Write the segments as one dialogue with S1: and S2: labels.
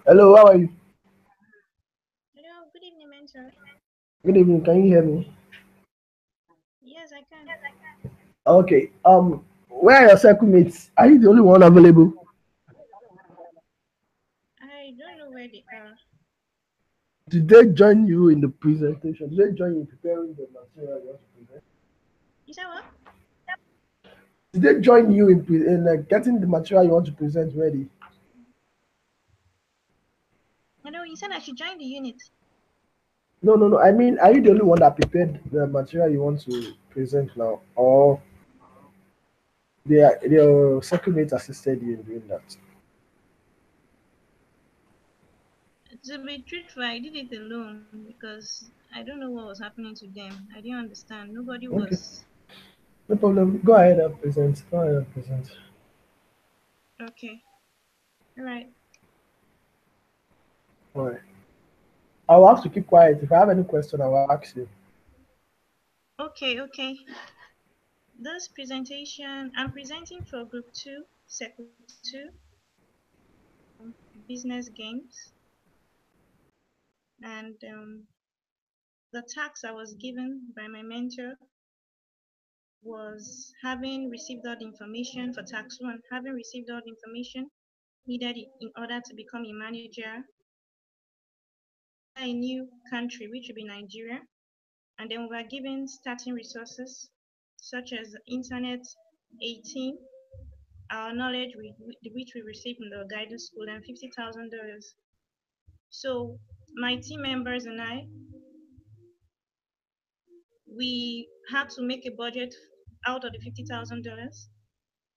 S1: Hello, how are you?
S2: Hello, good evening, mentor.
S1: Good evening. Can you hear me?
S2: Yes, I can.
S1: Okay. Where are your circle mates? Are you the only one available?
S2: I don't know where they are.
S1: Did they join you in the presentation? Did they join you in preparing the material you want to present?
S2: You said what?
S1: Did they join you in getting the material you want to present ready?
S2: Hello, you said I should join the unit.
S1: No, no, no. I mean, are you the only one that prepared the material you want to present now, or their circle mates assisted you in doing that?
S2: To be truthful, I did it alone because I don't know what was happening to them. I didn't understand. Nobody
S1: Okay,
S2: was.
S1: no problem. Go ahead and present. Go ahead and present.
S2: Okay. All right.
S1: All right. I will have to keep quiet. If I have any question, I will ask you.
S2: Okay, okay. This presentation, I'm presenting for Group 2, Circle 2, Business Games. And the task I was given by my mentor was having received all the information for tax one, having received all the information needed in order to become a manager a new country, which would be Nigeria. And then we were given starting resources such as Internet 18, our knowledge which we received in the guidance school, and $50,000. So my team members and I, we had to make a budget out of the $50,000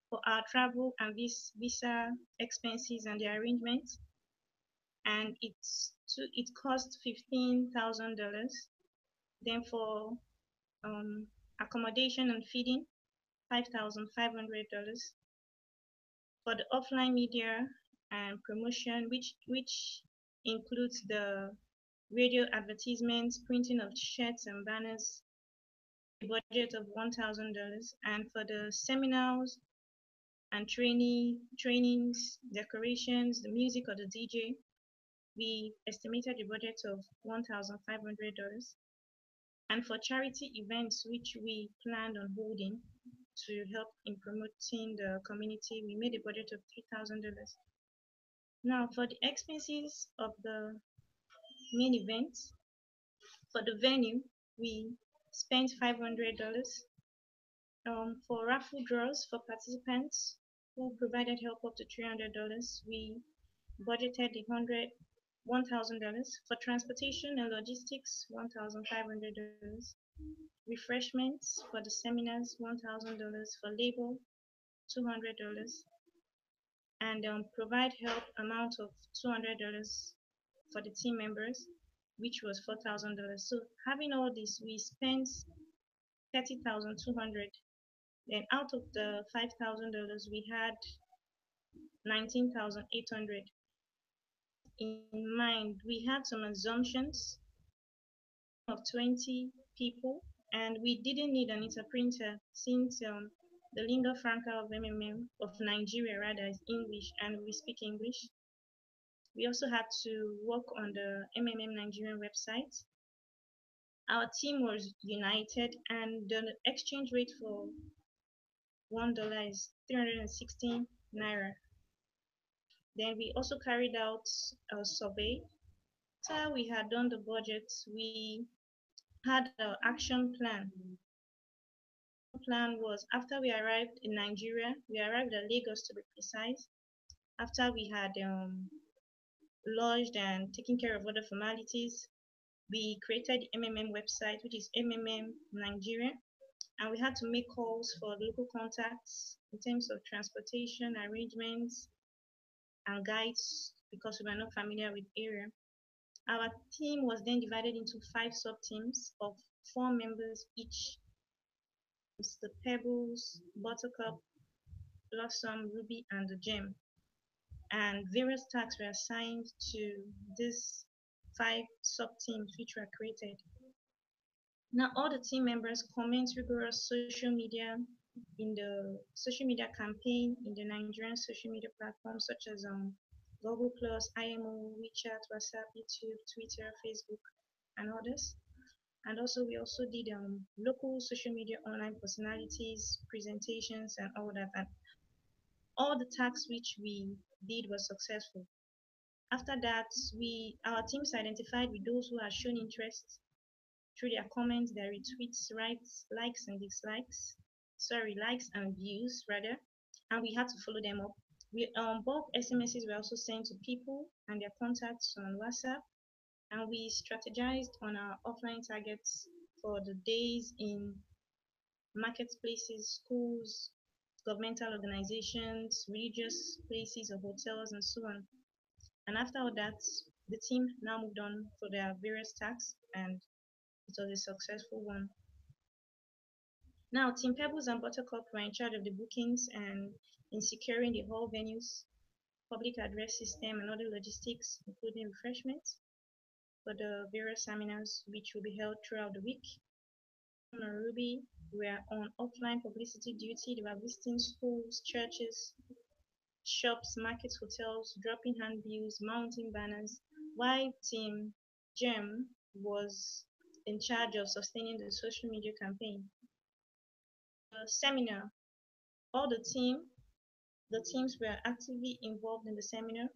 S2: for our travel and visa expenses and the arrangements, and it cost $15,000. Then for accommodation and feeding, $5,500. For the offline media and promotion, which includes the radio advertisements, printing of shirts and banners, a budget of $1,000. And for the seminars and trainings, decorations, the music or the DJ, we estimated a budget of $1,500. And for charity events which we planned on holding to help in promoting the community, we made a budget of $3,000. Now, for the expenses of the main event, for the venue, we spent $500. For raffle draws for participants who provided help up to $300, we budgeted $1,000. For transportation and logistics, $1,500. Refreshments for the seminars, $1,000. For labor, $200. And provide help amount of $200 for the team members, which was $4,000. So having all this, we spent 30,200. Then out of the $5,000, we had 19,800. In mind, we had some assumptions of 20 people, and we didn't need an interpreter since the lingua franca of MMM of Nigeria rather is English, and we speak English. We also had to work on the MMM Nigerian website. Our team was united, and the exchange rate for $1 is 316 naira. Then we also carried out a survey. After we had done the budget, we had an action plan. Plan was after we arrived in Nigeria, we arrived at Lagos to be precise. After we had lodged and taken care of other formalities, we created the MMM website, which is MMM Nigeria, and we had to make calls for local contacts in terms of transportation arrangements and guides because we were not familiar with the area. Our team was then divided into 5 sub-teams of 4 members each. It's the Pebbles, Buttercup, Blossom, Ruby, and the Gem. And various tasks were assigned to these 5 sub-teams which were created. Now all the team members comment rigorous social media in the social media campaign in the Nigerian social media platforms such as Google Plus, IMO, WeChat, WhatsApp, YouTube, Twitter, Facebook, and others. And also, we also did local social media online personalities, presentations, and all that. And all the tasks which we did was successful. After that, our teams identified with those who had shown interest through their comments, their retweets, rights, likes and dislikes. Sorry, likes and views rather. And we had to follow them up. Bulk SMSs were also sent to people and their contacts on WhatsApp, and we strategized on our offline targets for the days in marketplaces, schools, governmental organizations, religious places or hotels, and so on. And after all that, the team now moved on for their various tasks, and it was a successful one. Now, Team Pebbles and Buttercup were in charge of the bookings and in securing the hall venues, public address system, and other logistics, including refreshments for the various seminars which will be held throughout the week. And Ruby were on offline publicity duty. They were visiting schools, churches, shops, markets, hotels, dropping handbills, mounting banners, while Team Gem was in charge of sustaining the social media campaign. The seminar, all the teams were actively involved in the seminar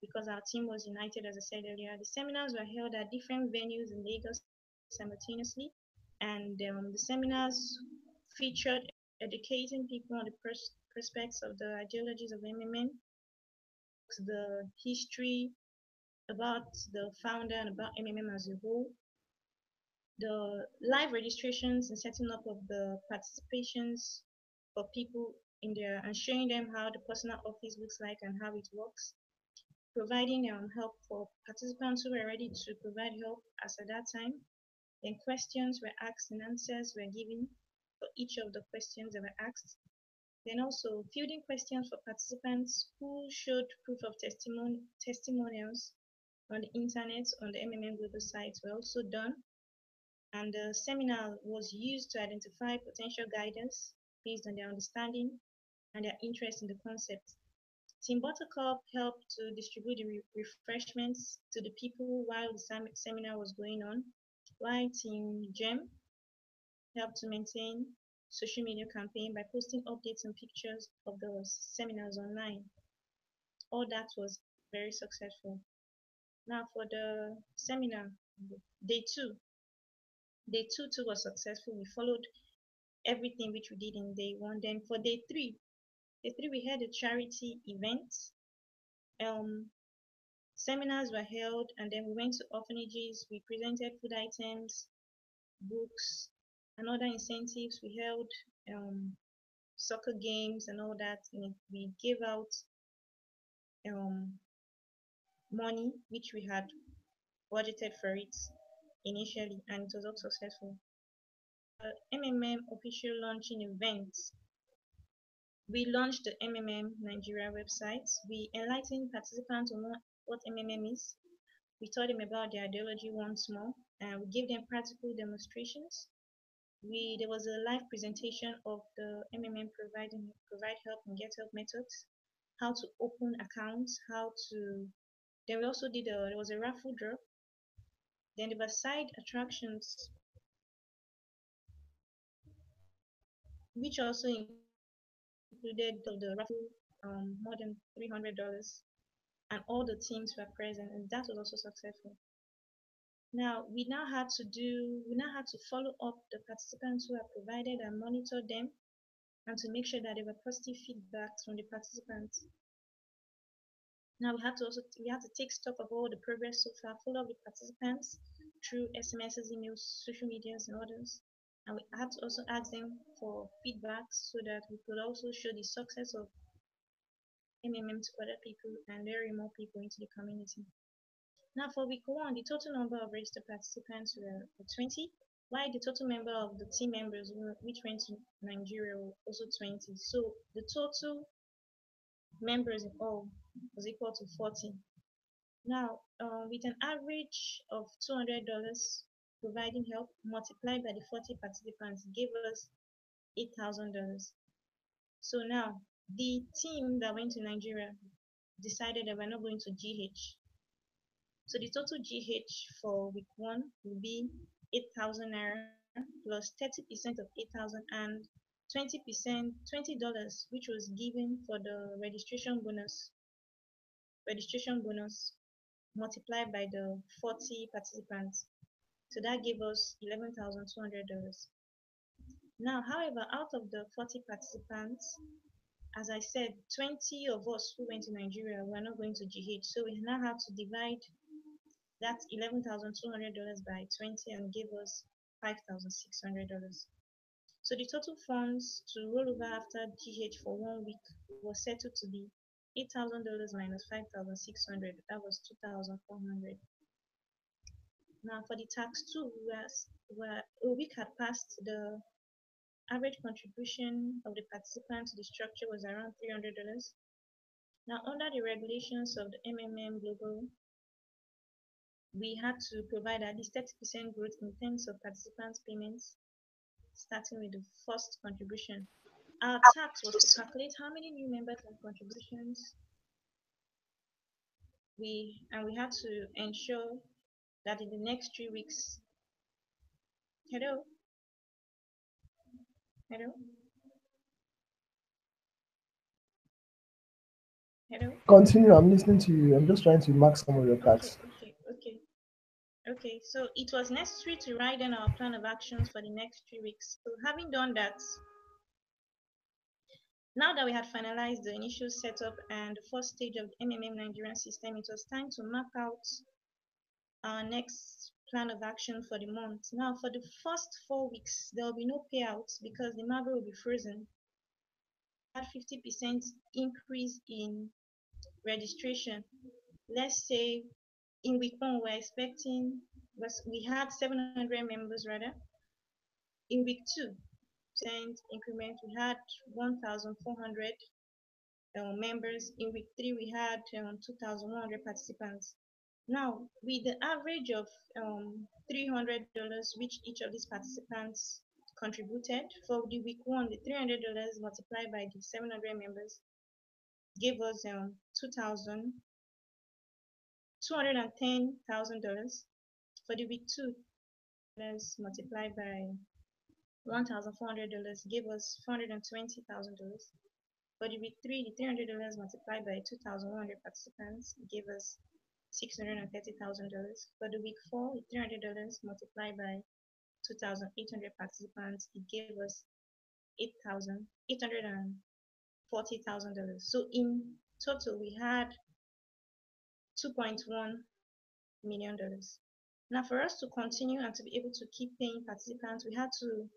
S2: because our team was united, as I said earlier. The seminars were held at different venues in Lagos simultaneously, and the seminars featured educating people on the prospects of the ideologies of MMN, the history about the founder and about MMM as a whole, the live registrations and setting up of the participations for people in there and showing them how the personal office looks like and how it works, providing help for participants who were ready to provide help as at that time. Then questions were asked and answers were given for each of the questions that were asked. Then also fielding questions for participants who showed proof of testimonials on the internet on the MMM Global site were also done, and the seminar was used to identify potential guidance based on their understanding and their interest in the concept. Team Buttercup helped to distribute the refreshments to the people while the seminar was going on, while Team Gem helped to maintain social media campaign by posting updates and pictures of the seminars online. All that was very successful. Now for the seminar, day two. Day two too was successful. We followed everything which we did in day one. Then for day three we had a charity event. Um, Seminars were held, and then we went to orphanages. We presented food items, books, and other incentives. We held soccer games and all that. And we gave out um, money which we had budgeted for it initially, and it was all successful. MMM official launching event. We launched the MMM Nigeria website. We enlightened participants on what MMM is. We taught them about the ideology once more, and we gave them practical demonstrations. There was a live presentation of the MMM provide help and get help methods, how to open accounts, how to. Then we also did there was a raffle draw. Then there were side attractions, which also included the raffle more than $300, and all the teams were present, and that was also successful. Now we now had to follow up the participants who have provided and monitor them and to make sure that there were positive feedbacks from the participants. Now we had to take stock of all the progress so far, follow up with participants through SMSs, emails, social medias and others. And we had to also ask them for feedback so that we could also show the success of MMM to other people and lure more people into the community. Now for week one, the total number of registered participants were 20, while the total number of the team members which went to Nigeria were also 20. So the total members in all was equal to 40. Now, with an average of $200 providing help multiplied by the 40 participants gave us $8,000. So now, the team that went to Nigeria, decided that we're not going to GH. So the total GH for week one will be 8,000 naira plus 30% of 8,000 and 20%, $20, which was given for the registration bonus multiplied by the 40 participants. So that gave us $11,200. Now, however, out of the 40 participants, as I said, 20 of us who went to Nigeria were not going to GH. So we now have to divide that $11,200 by 20 and give us $5,600. So the total funds to roll over after GH for 1 week was settled to be $8,000 minus 5,600. That was 2,400. Now for the tax two, where a week had passed, the average contribution of the participants to the structure was around $300. Now under the regulations of the MMM Global, we had to provide at least 30% growth in terms of participants' payments, starting with the first contribution. Our task was to calculate how many new members and contributions we had to ensure that in the next 3 weeks. Hello, hello, hello.
S1: Continue. I'm listening to you. I'm just trying to mark some of your
S2: Okay,
S1: tasks.
S2: okay. So it was necessary to write down our plan of actions for the next 3 weeks. So having done that, now that we had finalized the initial setup and the first stage of the MMM Nigerian system, it was time to map out our next plan of action for the month. Now, for the first 4 weeks, there will be no payouts because the marble will be frozen. At 50% increase in registration. Let's say in week one, we had 700 members rather. In week two, increment, we had 1,400 members. In week three, we had 2,100 participants. Now, with the average of $300 which each of these participants contributed for the week one, the $300 multiplied by the 700 members gave us $210,000. For the week two, multiplied by $1,400 gave us $420,000. For the week three, the $300 multiplied by 2,100 participants gave us $630,000. For the week four, the $300 multiplied by 2,800 participants, it gave us $840,000. So in total, we had $2.1 million. Now, for us to continue and to be able to keep paying participants, we had to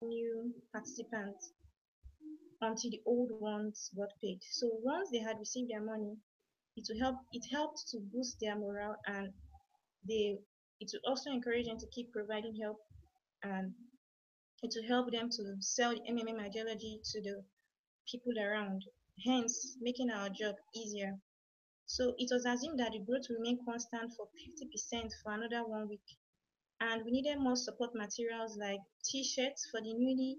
S2: new participants until the old ones got paid. So once they had received their money, it helped to boost their morale, and it will also encourage them to keep providing help, and it will help them to sell the MMM ideology to the people around, hence making our job easier. So it was assumed that the growth will remain constant for 50% for another 1 week. And we needed more support materials like t-shirts for the newly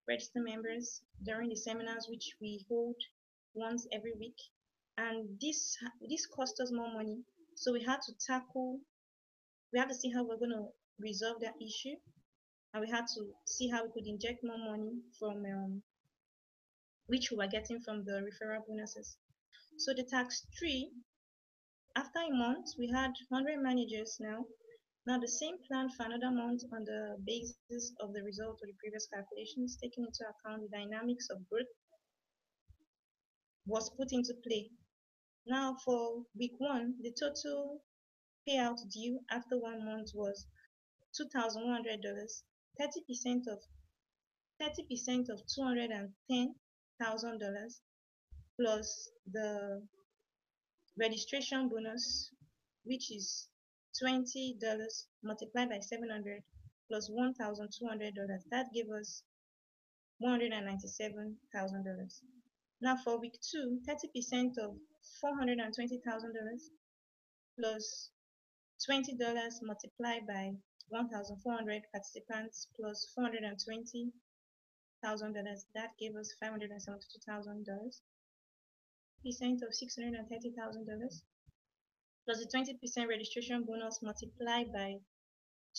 S2: registered members during the seminars which we hold once every week. And this cost us more money. So we had to see how we're going to resolve that issue. And we had to see how we could inject more money from which we were getting from the referral bonuses. So the tax 3, after a month, we had 100 managers now. Now the same plan for another month on the basis of the result of the previous calculations, taking into account the dynamics of growth, was put into play. Now for week one, the total payout due after 1 month was $2,100, 30% of $210,000 plus the registration bonus, which is $20 multiplied by 700 plus $1,200. That gave us $197,000. Now for week two, 30% of $420,000 plus $20 multiplied by 1,400 participants plus $420,000. That gave us $572,000. of $630,000 plus the 20% registration bonus multiplied by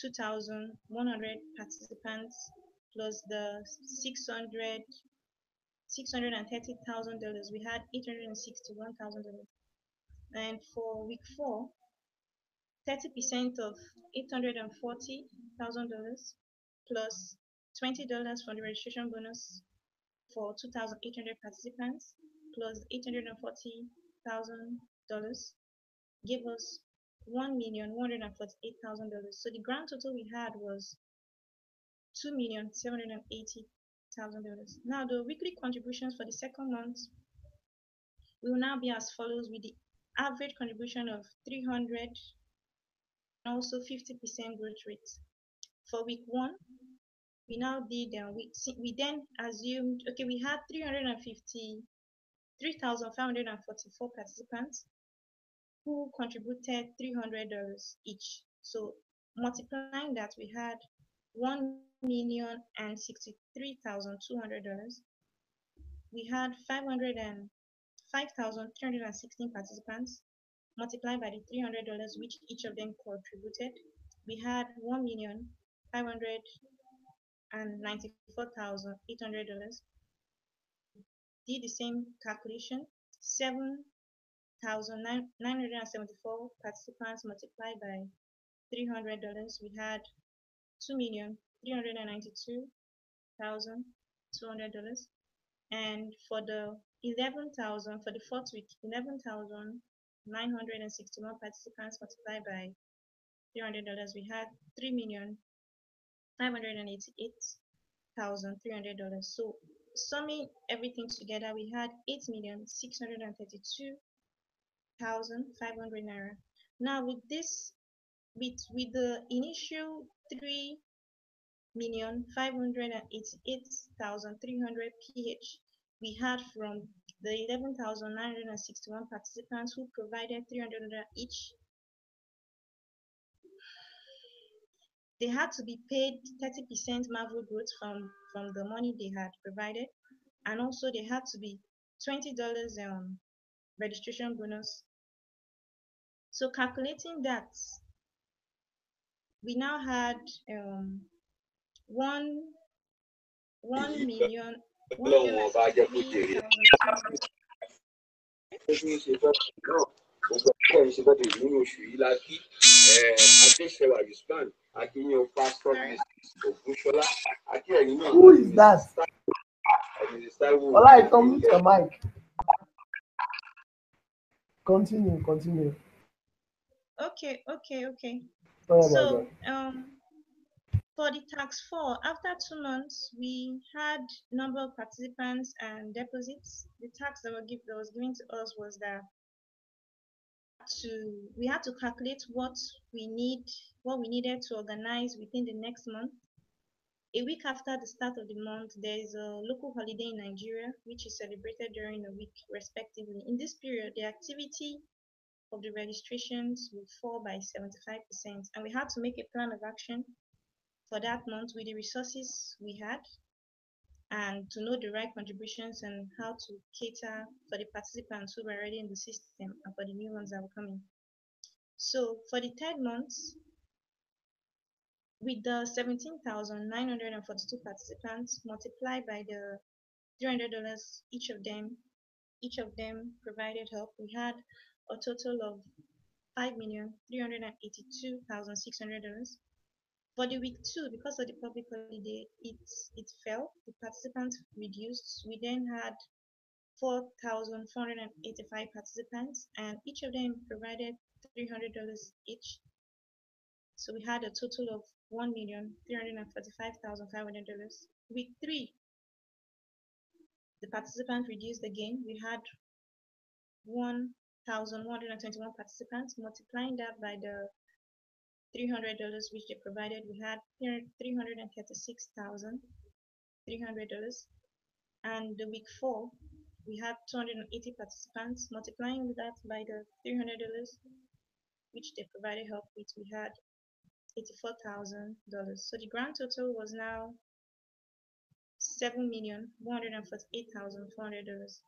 S2: 2,100 participants plus the $630,000, we had $861,000. And for week 4, 30% of $840,000 plus $20 for the registration bonus for 2,800 participants plus $840,000 gave us $1,148,000. So the grand total we had was $2,780,000. Now the weekly contributions for the second month will now be as follows, with the average contribution of 300 and also 50% growth rate. For week 1, we now did we then assumed, okay, we had 353,544 participants who contributed $300 each. So multiplying that, we had $1,063,200. We had 505,316 participants multiplied by the $300 which each of them contributed. We had $1,594,800. Did the same calculation. 7,974 participants multiplied by $300. We had $2,392,200. And for the 11,000 for the fourth week, 11,961 participants multiplied by $300. We had $3,588,300. So summing everything together, we had 8,632,500 naira. Now with this, with the initial 3,588,300 PH we had from the 11,961 participants who provided $300 each, they had to be paid 30% marvel growth from the money they had provided, and also they had to be $20 registration bonus. So calculating that, we now had 1,103,000.
S1: Who is that? Alright, unmute your mic. Continue.
S2: Okay.
S1: Sorry
S2: So
S1: about that.
S2: for the tax 4, after 2 months, we had number of participants and deposits. The tax that was given to us was that we had to calculate what we needed to organize within the next month. A week after the start of the month, there is a local holiday in Nigeria which is celebrated during a week respectively. In this period, the activity of the registrations will fall by 75%, and we had to make a plan of action for that month with the resources we had, and to know the right contributions and how to cater for the participants who were already in the system and for the new ones that were coming. So for the third month, with the 17,942 participants multiplied by the $300 each of them provided help, we had a total of $5,382,600. For the week 2, because of the public holiday, it fell. The participants reduced. We then had 4,485 participants, and each of them provided $300 each. So we had a total of $1,345,500. Week 3, the participants reduced again. We had 1,121 participants. Multiplying that by the $300 which they provided, we had $336,300. And the week 4, we had 280 participants. Multiplying that by the $300 which they provided help with, we had $84,000. So the grand total was now $7,148,400.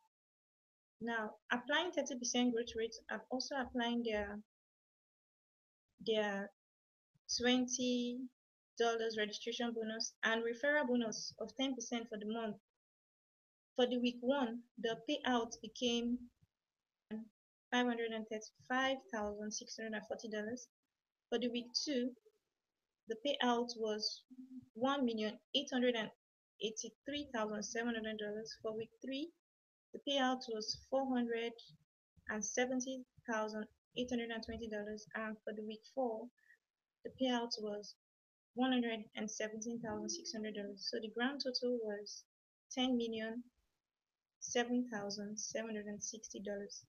S2: Now, applying 30% growth rates, I've also applying their $20 registration bonus and referral bonus of 10% for the month. For the week one, the payout became $535,640. For the week two, the payout was $1,883,700. For week three, the payout was $470,820, and for the week four, the payout was $117,600. So the grand total was $10,007,760.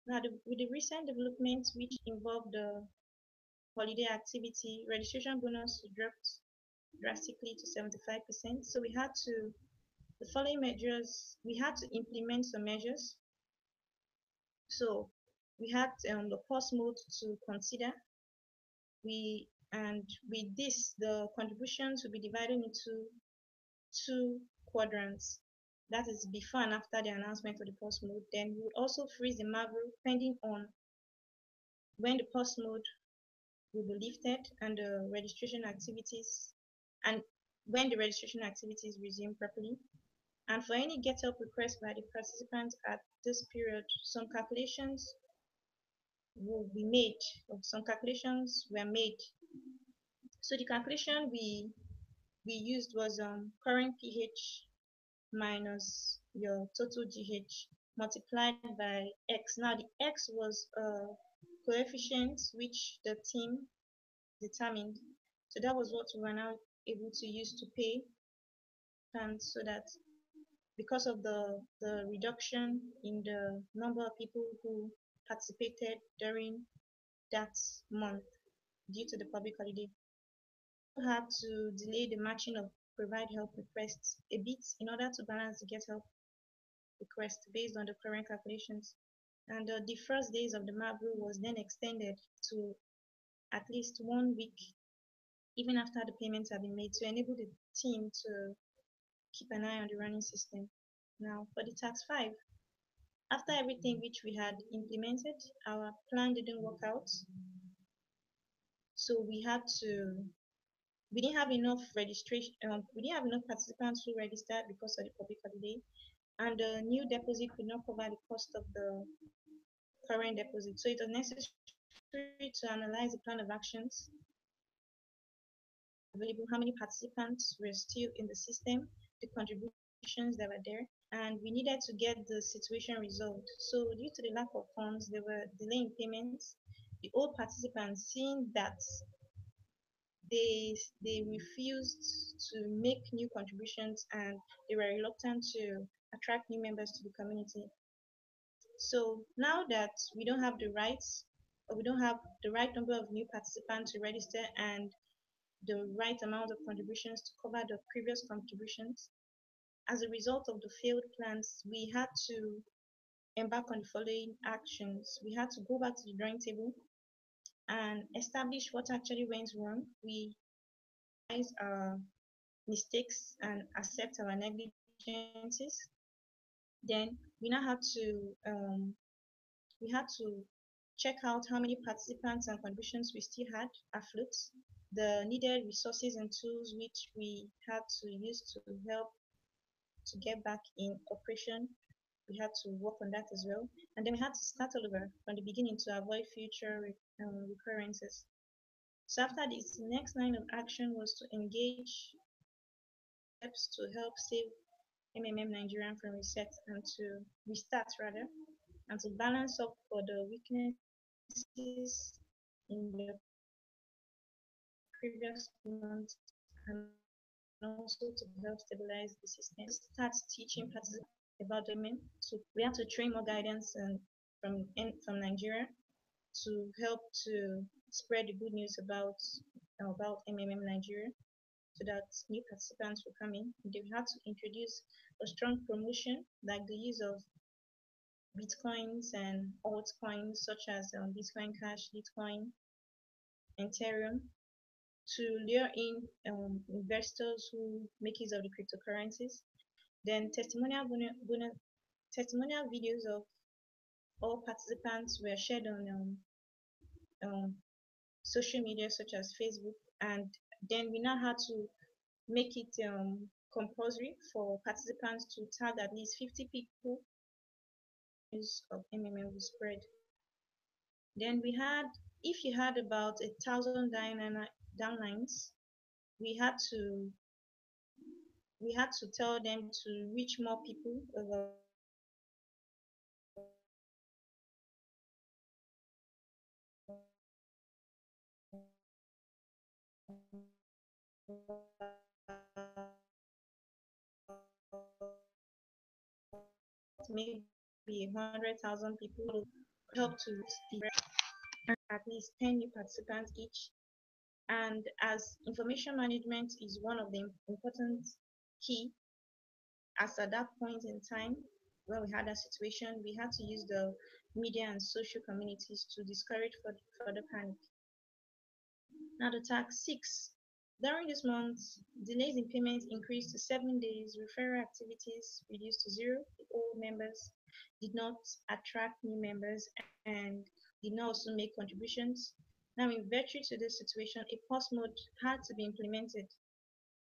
S2: Now, with the recent developments which involved the holiday activity, registration bonus dropped drastically to 75%. So the following measures, we had to implement some measures. So we had the pause mode to consider. And with this, the contributions will be divided into two quadrants. That is before and after the announcement of the pause mode. Then we would also freeze the Mavro depending on when the pause mode will be lifted and the registration activities and when the registration activities resume properly. And for any get help request by the participants at this period, some calculations will be made, or some calculations were made. So the calculation we used was current pH minus your total GH multiplied by X. Now the X was a coefficient which the team determined. So that was what we were now able to use to pay, and so that because of the reduction in the number of people who participated during that month due to the public holiday, we had to delay the matching of provide help requests a bit in order to balance the get help request based on the current calculations. And the first days of the Mabru was then extended to at least 1 week, even after the payments have been made, to enable the team to keep an eye on the running system. Now, for the tax 5, after everything which we had implemented, our plan didn't work out. So we didn't have enough registration, we didn't have enough participants who registered because of the public holiday, and the new deposit could not cover the cost of the current deposit. So it was necessary to analyze the plan of actions available, how many participants were still in the system, the contributions that were there, and we needed to get the situation resolved. So due to the lack of funds, there were delaying payments. The old participants, seeing that they refused to make new contributions and they were reluctant to attract new members to the community. So now that we don't have the rights, or we don't have the right number of new participants to register and the right amount of contributions to cover the previous contributions, as a result of the failed plans, we had to embark on the following actions. We had to go back to the drawing table and establish what actually went wrong. We analyze our mistakes and accept our negligences. Then we had to check out how many participants and contributions we still had afloat, the needed resources and tools which we had to use to help to get back in operation. We had to work on that as well. And then we had to start all over from the beginning to avoid future recurrences. So after this, the next line of action was to engage steps to help save MMM Nigerian from reset and to restart rather, and to balance up for the weaknesses in the previous months and also to help stabilize the system. Start teaching participants about the men. So we have to train more guidance and from Nigeria to help to spread the good news about MMM Nigeria so that new participants will come in. They have to introduce a strong promotion like the use of bitcoins and altcoins such as Bitcoin Cash, Bitcoin, Ethereum to lure in investors who make use of the cryptocurrencies. Then testimonial videos of all participants were shared on um, social media such as Facebook, and then we now had to make it compulsory for participants to tag at least 50 people use of MMM will spread. Then we had, if you had about 1,000 downlines, we had to we had to tell them to reach more people over maybe 100,000 people help to at least 10 new participants each. And as information management is one of the important key, as at that point in time, when we had that situation, we had to use the media and social communities to discourage further panic. Now the tax 6. During this month, delays in payments increased to 7 days, referral activities reduced to zero, the old members did not attract new members and did not also make contributions. Now, in virtue to this situation, a pause mode had to be implemented,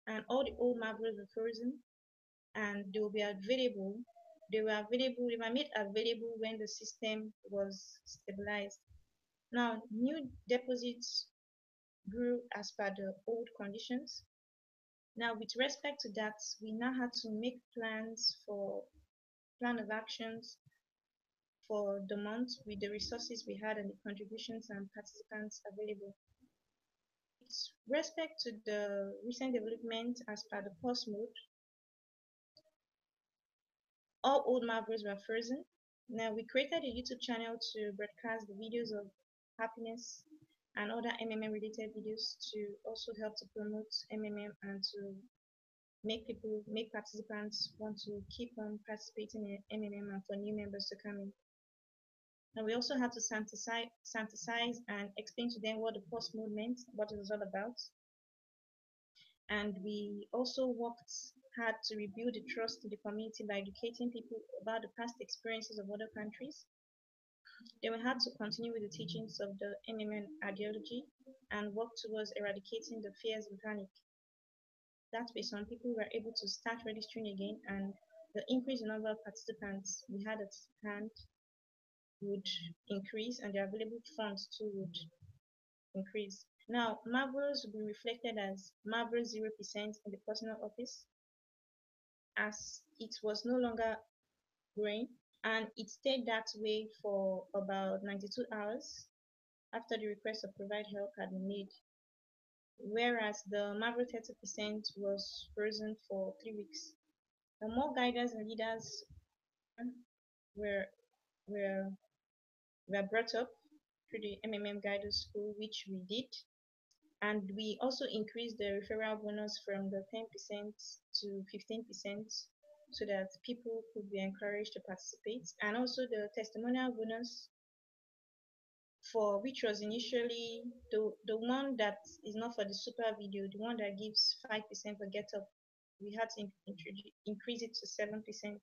S2: and all the old marbles were frozen, and they will be available. They were made available when the system was stabilized. Now, new deposits grew as per the old conditions. Now, with respect to that, we now had to make plan of actions for the month with the resources we had and the contributions and participants available. With respect to the recent development as per the pause mode, all old marbles were frozen. Now, we created a YouTube channel to broadcast the videos of happiness and other MMM related videos to also help to promote MMM and to make participants want to keep on participating in MMM and for new members to come in. And we also had to synthesize and explain to them what the post mode meant, what it was all about. And we also worked hard to rebuild the trust in the community by educating people about the past experiences of other countries. Then we had to continue with the teachings of the MMM ideology and work towards eradicating the fears and panic. That way, some people were able to start registering again, and the increase in number of participants we had at hand would increase, and the available funds too would increase. Now, Marvels will be reflected as Marvel 0% in the personal office, as it was no longer growing, and it stayed that way for about 92 hours after the request of provide help had been made, whereas the Marvel 30% was frozen for 3 weeks. The more guiders and leaders were were were brought up through the MMM Guidance School, which we did, and we also increased the referral bonus from the 10% to 15% so that people could be encouraged to participate, and also the testimonial bonus for which was initially the one that is not for the super video, the one that gives 5% for get up, we had to increase it to 7%.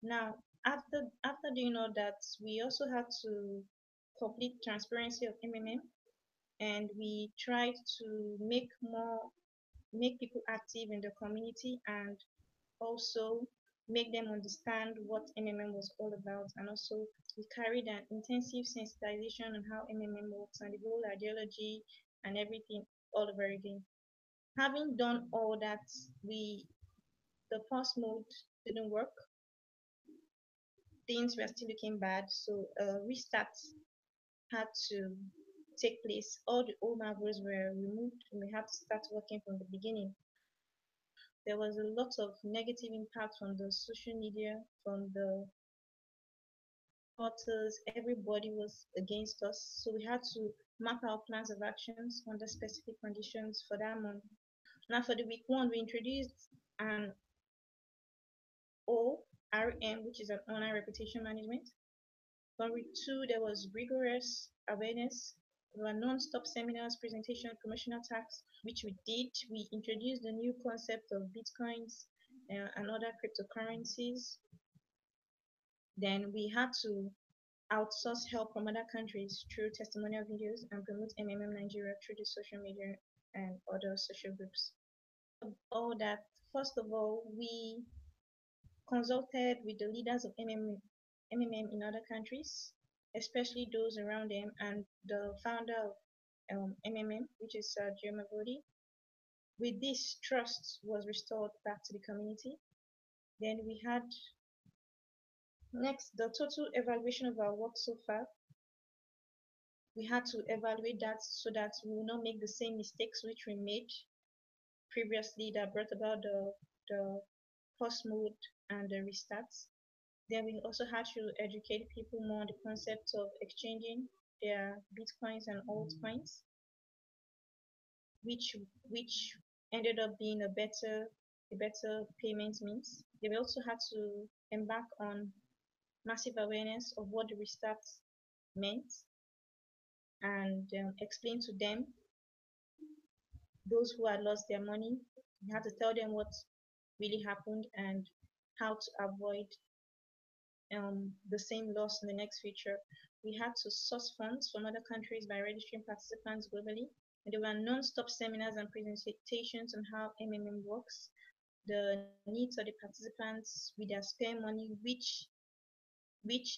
S2: Now, after doing all that, we also had to complete transparency of MMM, and we tried to make people active in the community and also make them understand what MMM was all about. And also we carried an intensive sensitization on how MMM works and the whole ideology and everything all over again. Having done all that, the pause mode didn't work. Things were still looking bad, so restart had to take place. All the old marbles were removed, and we had to start working from the beginning. There was a lot of negative impact from the social media, from the authors. Everybody was against us, so we had to map our plans of actions under specific conditions for that month. Now, for the week 1, we introduced an ORM, which is an online reputation management. For week 2, there was rigorous awareness. There were non-stop seminars, presentation, promotional tasks, which we did. We introduced the new concept of bitcoins and other cryptocurrencies. Then we had to outsource help from other countries through testimonial videos and promote MMM Nigeria through the social media and other social groups. All that, first of all, we consulted with the leaders of MMM in other countries, especially those around them, and the founder of MMM, which is Jema Bodi. With this, trust was restored back to the community. Then we had next the total evaluation of our work so far. We had to evaluate that so that we will not make the same mistakes which we made previously that brought about the pause mode and the restarts. Then we also had to educate people more on the concept of exchanging their bitcoins and altcoins, which ended up being a better payment means. They also had to embark on massive awareness of what the restarts meant and explain to them, those who had lost their money. We had to tell them what really happened and how to avoid the same loss in the next future. We had to source funds from other countries by registering participants globally. And there were non-stop seminars and presentations on how MMM works, the needs of the participants with their spare money, which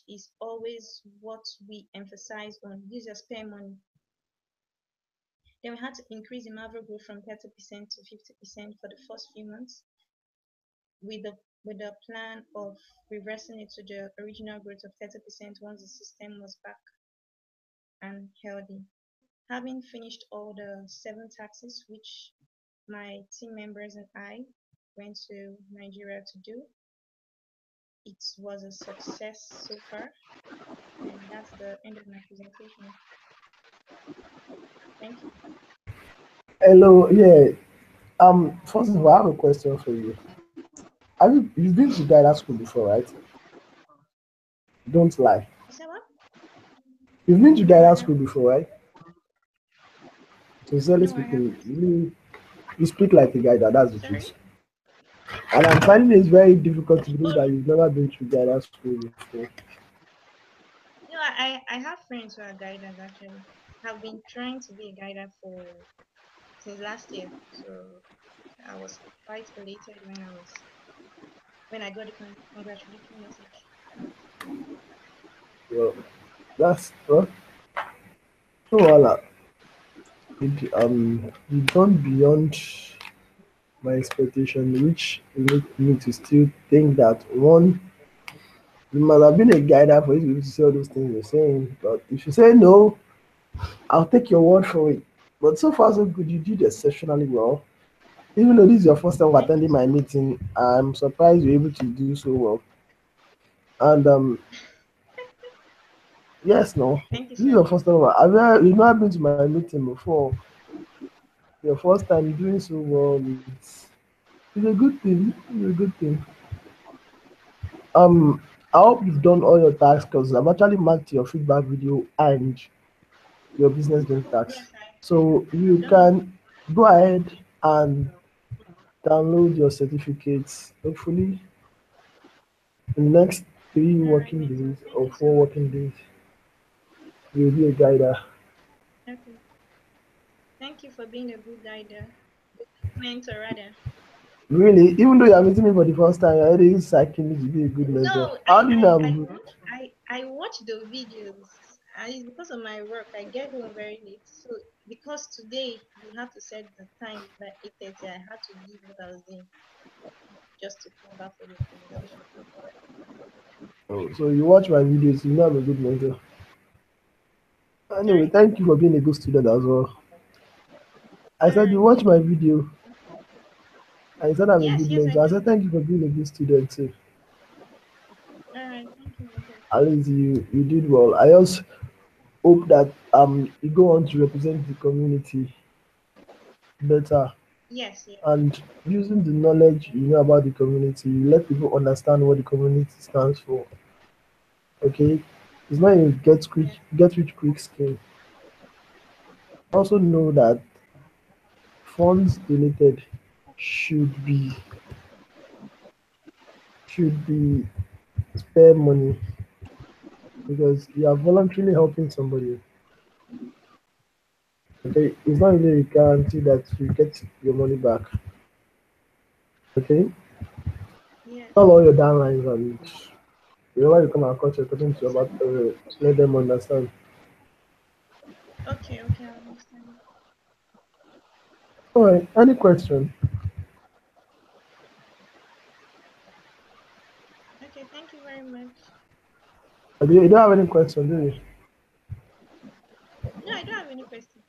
S2: is always what we emphasize on. Use your spare money. Then we had to increase the Marvel growth from 30% to 50% for the first few months, with the plan of reversing it to the original growth of 30% once the system was back and healthy. Having finished all the 7 taxes, which my team members and I went to Nigeria to do, it was a success so far, and that's the end of my presentation. Thank you.
S1: Hello, yeah. First of all, I have a question for you. You've been to guidance school before, right? Don't lie.
S2: You said what?
S1: You've been to
S2: No, I
S1: guidance
S2: have.
S1: school before, right? Sincerely
S2: No, I
S1: speaking,
S2: haven't.
S1: you speak like a guider, that's the
S2: Sorry.
S1: truth. And I'm finding it's very difficult to believe
S2: Oh
S1: that you've never been to guidance school before.
S2: no, I have friends who are guiders actually. I've been trying to be a guider for since last year, so I was quite elated when I got the congratulatory message.
S1: Well, that's well, so voila. You've gone beyond my expectation, which make me to still think that one, you must have been a guider for you to say all those things you're saying. But if you say no, I'll take your word for it. But so far so good, you did exceptionally well. Even though this is your first time
S2: Thank you
S1: attending
S2: so
S1: my
S2: much.
S1: meeting, I'm surprised you're able to do so well. And yes, no,
S2: Thank you
S1: this is
S2: so
S1: your
S2: much.
S1: first time. You've not been to my meeting before. Your first time doing so well. It's a good thing. It's a good thing. Um, I hope you've done all your tasks because I've actually marked your feedback video and your business doing tasks.
S2: Yes,
S1: So
S2: I've
S1: you
S2: done it.
S1: can go ahead and download your certificates. Hopefully, in the next three
S2: All right,
S1: working
S2: mentor.
S1: days
S2: Thank
S1: or
S2: you so
S1: four
S2: much.
S1: working days, you'll be a guider.
S2: Okay. Thank you for being a good guider, mentor rather.
S1: Really, even though you're meeting me for the first time, you're already psyching me to be a good mentor.
S2: No,
S1: How
S2: I
S1: do you
S2: I
S1: know
S2: I
S1: I'm good?
S2: watch I watch the videos. And it's because of my work. I get home very late. So because today you have to set the time by 8:30, I had to leave what I was doing just to come back for the presentation.
S1: Oh, so you watch my videos, you know I'm a good mentor. Anyway,
S2: Sorry?
S1: thank you for being a good student as well. I
S2: All
S1: said you
S2: right,
S1: watch
S2: thank
S1: my
S2: you.
S1: video. I said I'm a
S2: Yes,
S1: good
S2: yes, I
S1: mentor. I
S2: do.
S1: said thank you for being a good student too.
S2: All right, thank you, mentor.
S1: At least you did well. I also hope that you go on to represent the community better
S2: Yes, yes.
S1: and using the knowledge you know about the community, you let people understand what the community stands for. Okay, it's not a
S2: Yeah.
S1: get rich quick scheme. Also know that funds donated should be should be spare money. because you are voluntarily helping somebody. Okay, it's not really a guarantee that you get your money back. Okay,
S2: Yes.
S1: tell all your downlines and whenever you come across a person to about let them understand.
S2: Okay, okay, I understand.
S1: All right, any question?
S2: Okay, thank you very much.
S1: You don't have any question, do you?
S2: No, I don't have any question.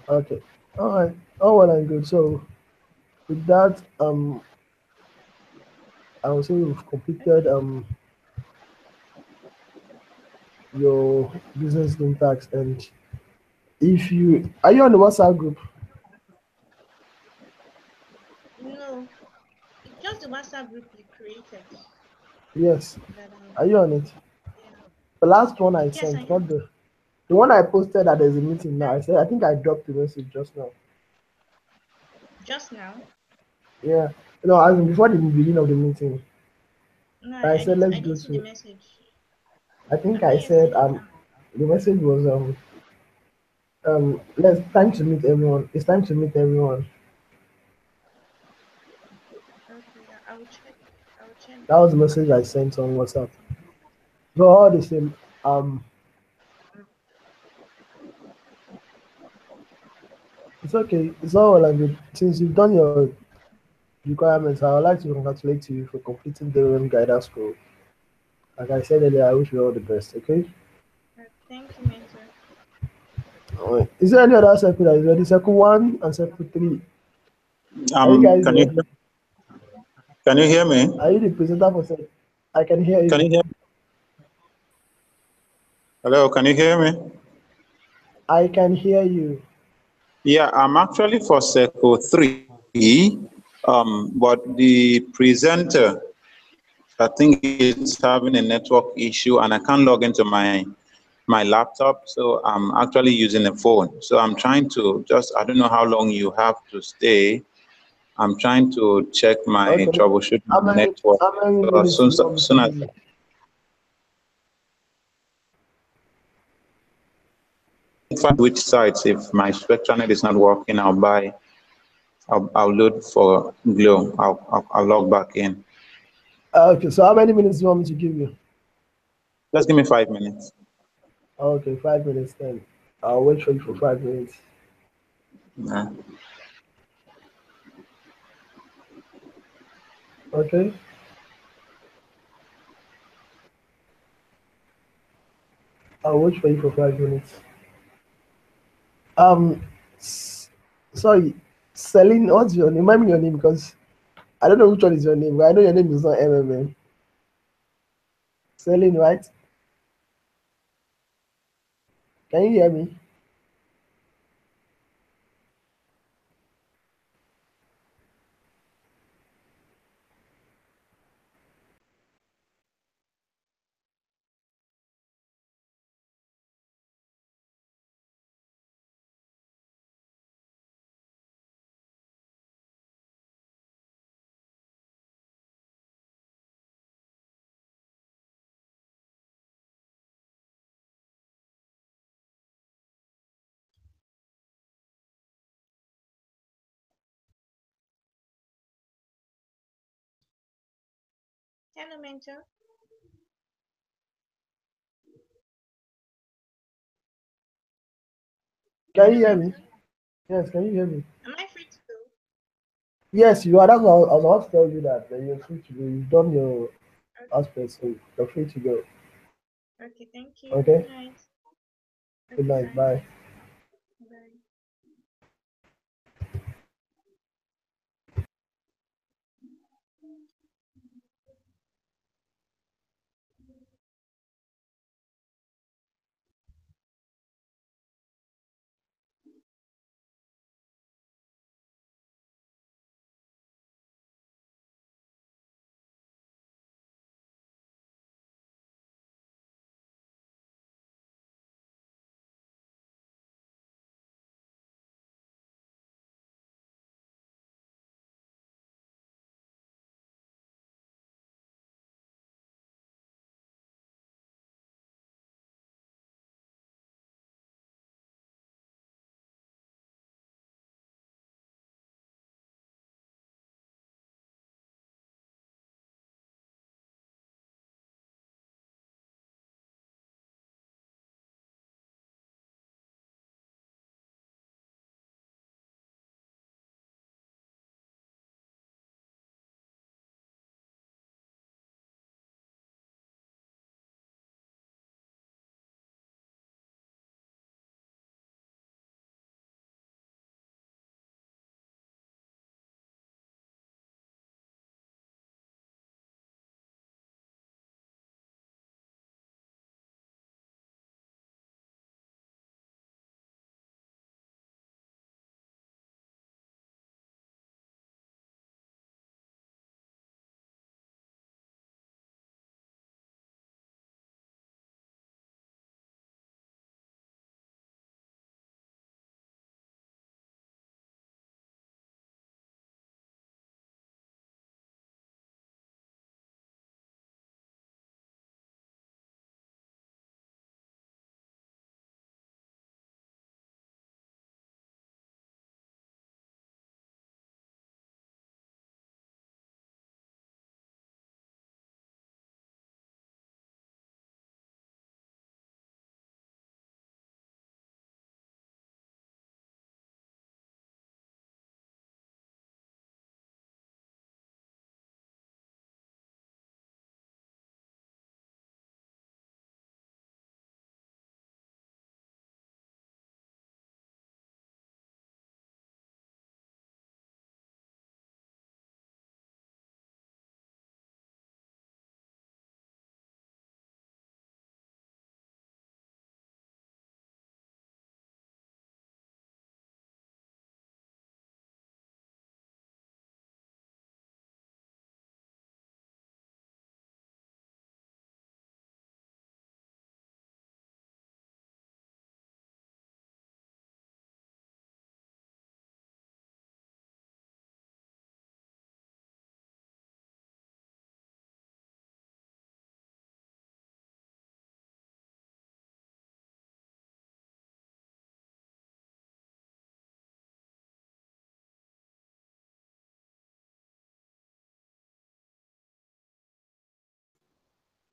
S1: Okay, all right, all well and good. So with that, I would say we've completed
S2: Okay.
S1: your business loan tax. And if you are you on the WhatsApp group?
S2: No, it's just the WhatsApp group you created
S1: Yes.
S2: that
S1: Are you on it?
S2: yeah.
S1: The last one I
S2: Yes, I
S1: sent, not
S2: am.
S1: the one I posted that there's a meeting now. I
S2: Sorry?
S1: said I think I dropped the message just now.
S2: Just now?
S1: Yeah. No, as in before the beginning of the meeting.
S2: No,
S1: I said let's
S2: I
S1: go
S2: didn't see the
S1: to.
S2: message.
S1: I think
S2: I've not
S1: I
S2: yet seen
S1: said
S2: it now.
S1: the message was let's time to meet everyone. It's time to meet everyone.
S2: Okay, I will check. I will check
S1: That
S2: that.
S1: was the message I sent on WhatsApp. So all the same, it's okay. It's all well and good. Since you've done your requirements, I would like to congratulate you for completing the room guidance school. Like I said earlier, I wish you all the best. Okay.
S2: Thank you, mentor.
S1: Alright. Is there any other circle that is ready? Circle one and circle three. Are you guys
S3: Can you
S1: ready?
S3: hear me?
S1: Are you the presenter for circle? I can hear
S3: Can
S1: you.
S3: you hear me? Hello, can you hear me?
S1: I can hear you.
S3: Yeah, I'm actually for circle three. But the presenter, I think it's having a network issue and I can't log into my laptop, so I'm actually using a phone. So I'm trying to just, I don't know how long you have to stay. I'm trying to check my
S1: Okay.
S3: troubleshooting
S1: How many
S3: network.
S1: how many
S3: So as
S1: minutes
S3: soon,
S1: do you
S3: as
S1: want me to
S3: soon as
S1: give you?
S3: find which sites, if my spectranet is not working, I'll load for Glow. I'll log back in.
S1: Okay, so how many minutes do you want me to give you?
S3: Just give me 5 minutes.
S1: Okay, 5 minutes then. I'll wait for you for 5 minutes.
S3: Yeah.
S1: Okay. I'll wait for you for 5 minutes. Um, s- sorry, Celine, what's your name? Remind me your name because I don't know which one is your name, but I know your name is not MMM. Celine, right? Can you hear me?
S2: Hello, mentor.
S1: Can
S2: Hello,
S1: you hear me?
S2: mentor.
S1: Yes, can you hear me?
S2: Am I free to go?
S1: Yes, you are. That's what I was about to tell you that you're free to go. You've done your
S2: Okay.
S1: aspect, so you're free to go.
S2: Okay, thank you. Good
S1: Okay?
S2: night.
S1: Good
S2: Okay,
S1: night.
S2: bye.
S1: Bye.
S2: Bye.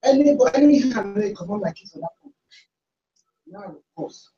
S4: any hand wey come on like this on that phone. Now, of course.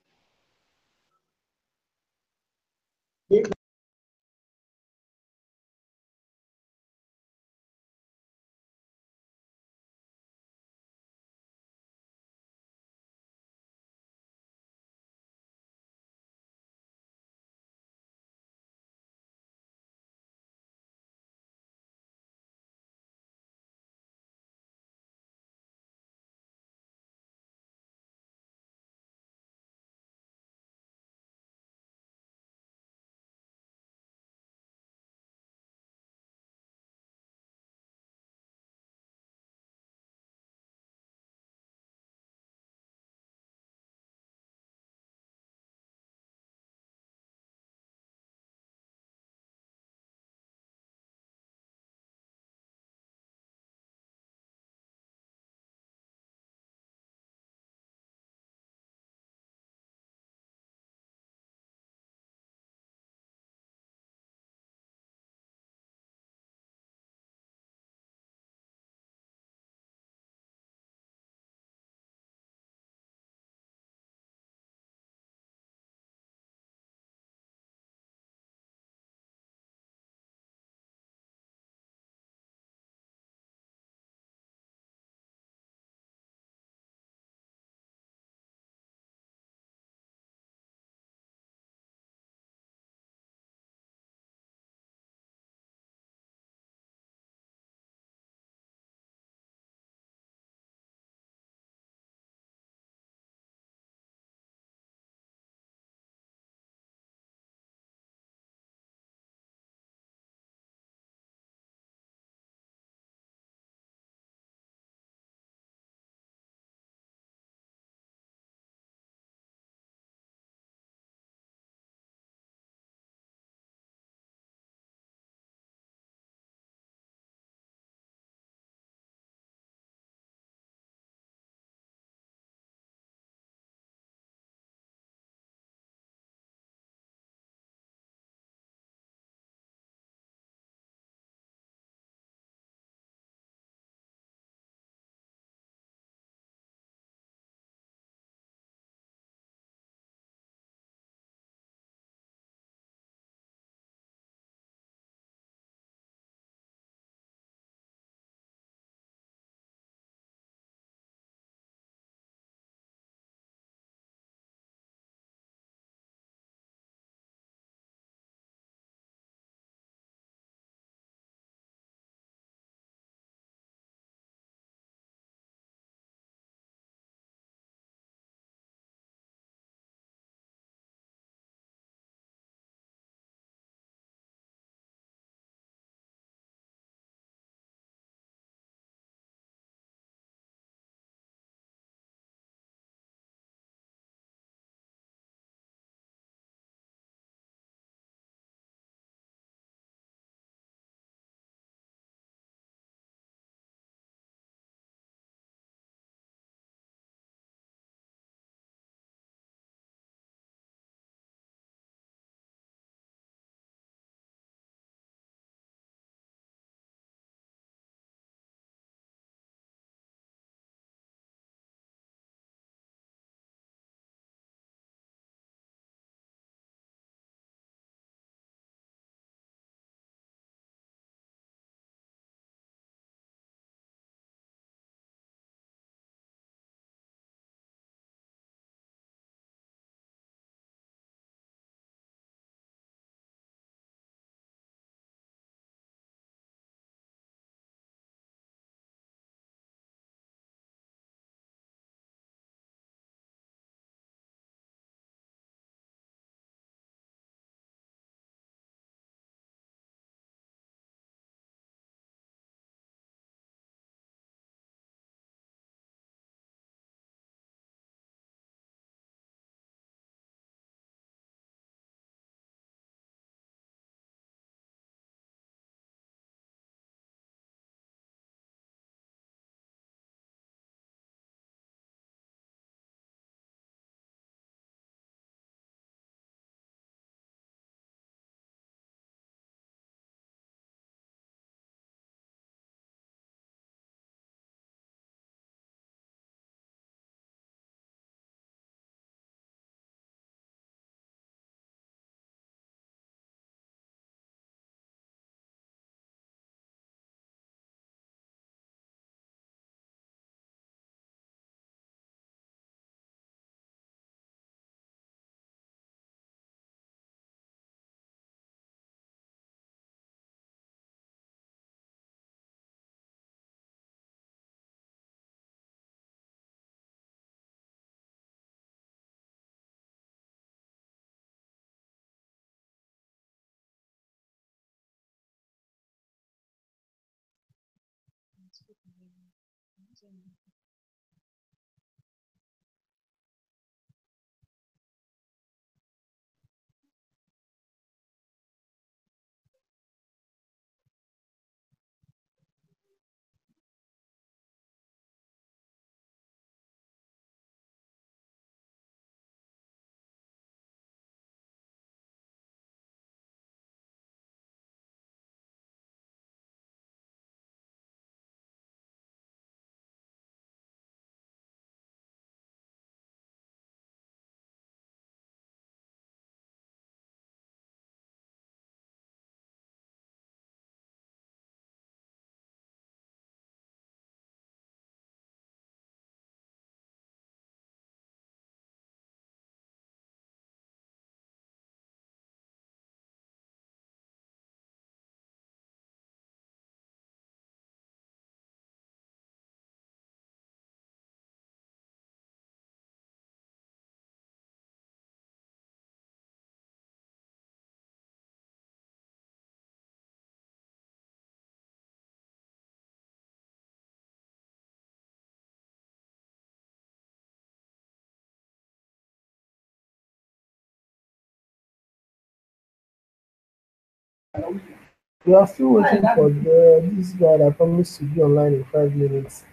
S1: We are still waiting for this guy that promised to be online in 5 minutes.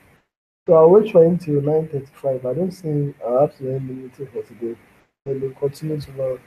S1: So I'll wait for him till 9:35. I don't see I'll have to end the meeting for today. Then we'll continue tomorrow.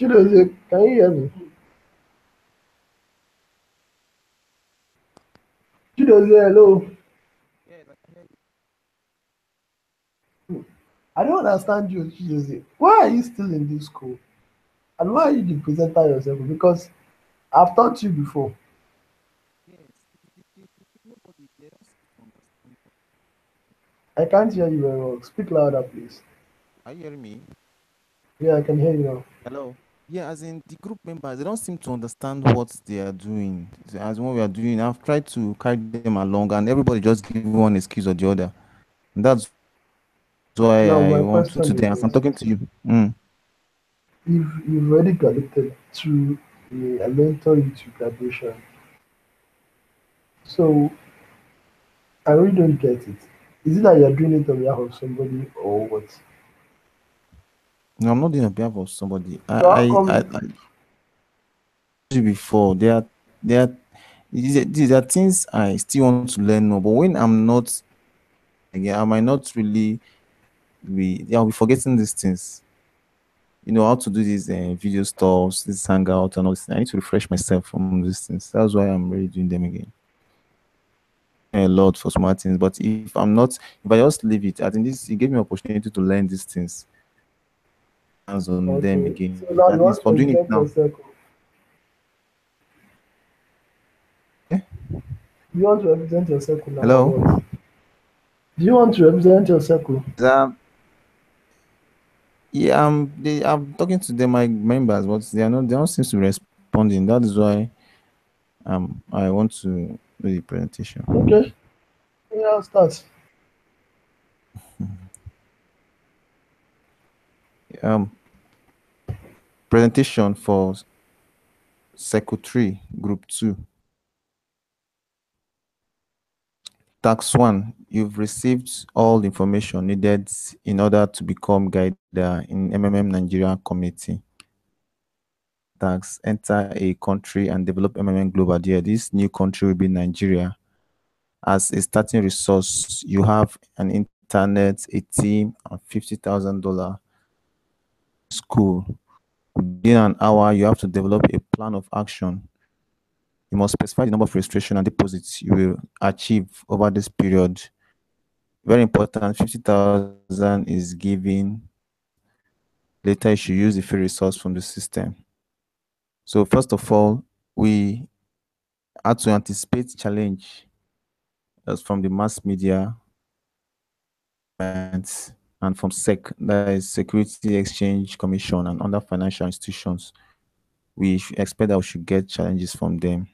S1: Chidozie, can you hear me? Chidozie, hello. I don't understand you, Chidozie. Why are you still in this school? And why are you the presenter yourself? Because I've taught you before. I can't hear you very well. Speak louder, please.
S5: Are you hearing me?
S1: Yeah, I can hear you now.
S5: Hello. Yeah, as in the group members, they don't seem to understand what they are doing. As what we are doing, I've tried to carry them along, and everybody just give one excuse or the other. And that's why
S1: Now,
S5: I
S1: my
S5: want to
S1: question
S5: today,
S1: is
S5: as I'm
S1: this.
S5: talking to you. Mm.
S1: If you've already graduated to a mentor you to graduation, so I really don't get it. Is it that you're doing it on behalf of somebody or what?
S5: No, I'm not doing on behalf of somebody.
S1: So how
S5: I
S1: come
S5: told you before. These are things I still want to learn more. But when I'm not, again, I might not really be. Yeah, I'll be forgetting these things. You know how to do these video stuffs, this hangout and all this. I need to refresh myself from these things. That's why I'm really doing them again. A lot for smart things, but if I'm not, if I just leave it, I think this it gave me opportunity to learn these things, hands on them
S1: okay,
S5: again.
S1: so now
S5: At
S1: you
S5: least
S1: want to
S5: for doing it
S1: represent
S5: now.
S1: your circle.
S5: Eh?
S1: You want to represent your circle now or
S5: Hello.
S1: what? Do you want to represent your circle?
S5: That, yeah, I'm talking to them, my members, but they don't seem to be responding. That is why I want to do the presentation.
S1: Okay, yeah, I'll start.
S5: Um, Presentation for Circle 3, Group 2. Task 1. You've received all the information needed in order to become guider in MMM Nigeria community. Task: enter a country and develop MMM Global there. This new country will be Nigeria. As a starting resource, you have an internet, a team, and $50,000 school. Within an hour, you have to develop a plan of action. You must specify the number of registration and deposits you will achieve over this period. Very important, 50,000 is given. Later, you should use the free resource from the system. So first of all, we had to anticipate challenge as from the mass media and from SEC, that is Security Exchange Commission, and other financial institutions. We expect that we should get challenges from them.